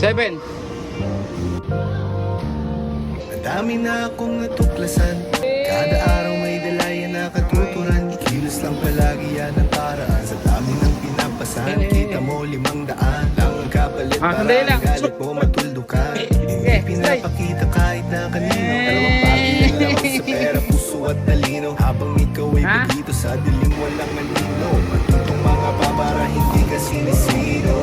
7. Madami na akong natuklasan. Kada araw may dalaya na katuturan. Kilos lang palagi yan ang paraan. Sa dami ng pinapasan, kita mo 500 lang ang kapalit para sandali lang. ang galit mo matuldo ka. Hindi pinapakita kahit na kanino. Dalawang bagay lang lamang sa pera, puso at talino. Habang ikaw ay pagdito sa dilim walang malino. Matutong mga babara, hindi ka sinisino.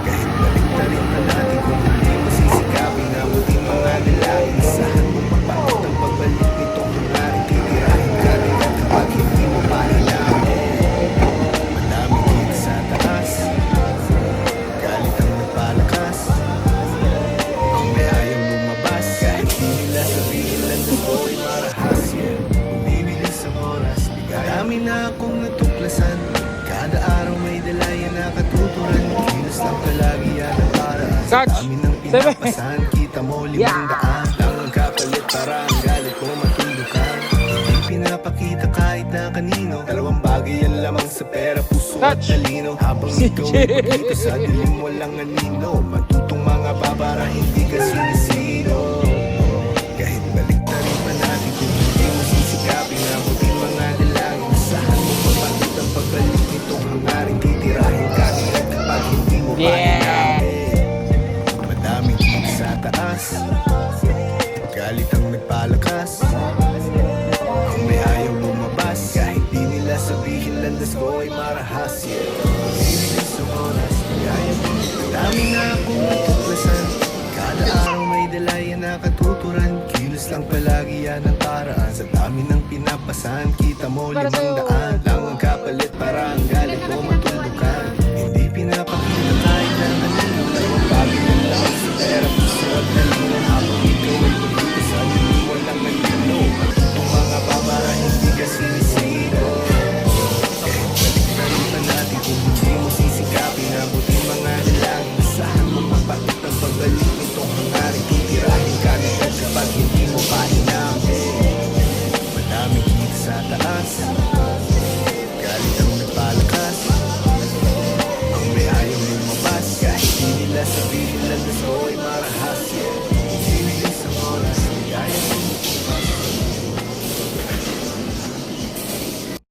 Kahit balik-talik na natin kung hindi mo sisikapin, abutin mga dalangin. Isahan mo mapakot ang pagbalik nitong hangarin. Titirahin ka rin at kapag hindi mo pahilamin. Madaming hit sa taas, galit ang nagpalakas. Ang may ayaw lumabas, kahit di nila sabihin lang na ko'y marahas. Bumibilis sa oras, dami na akong natuklasan. Kada araw may dalaya na katuturan. Kilos lang palagi yan ang paraan. Sa dami ng pinapasan, kita mo 500 lang ang kapalit para ang galit mo matulog ka. Hindi pinapakita kahit na kanino. Dalawang bagay yan lamang sa pera, puso at talino. Habang ikaw ay pagdito sa dilim walang anino. Matutong mga babara, hindi ka sinisino. Kahit balik na rin pa natin kung hindi mo sisikapin, abutin mga dalangin. Asahan mo mapagod ang pagbalik nitong hangarin. Titirahin ka rin at kapag hindi mo pahinapin. Madaming hit sa taas, galit ang nagpalakas. Ang may ayaw lumabas, kahit di nila sabihin landas ko ay marahas. Bibilis sa oras, kaya madami na akong natuklasan. Kada araw may dalaya na katuturan. Kilos lang palagi yan ang paraan. Sa dami ng pinapasan, kita mo 500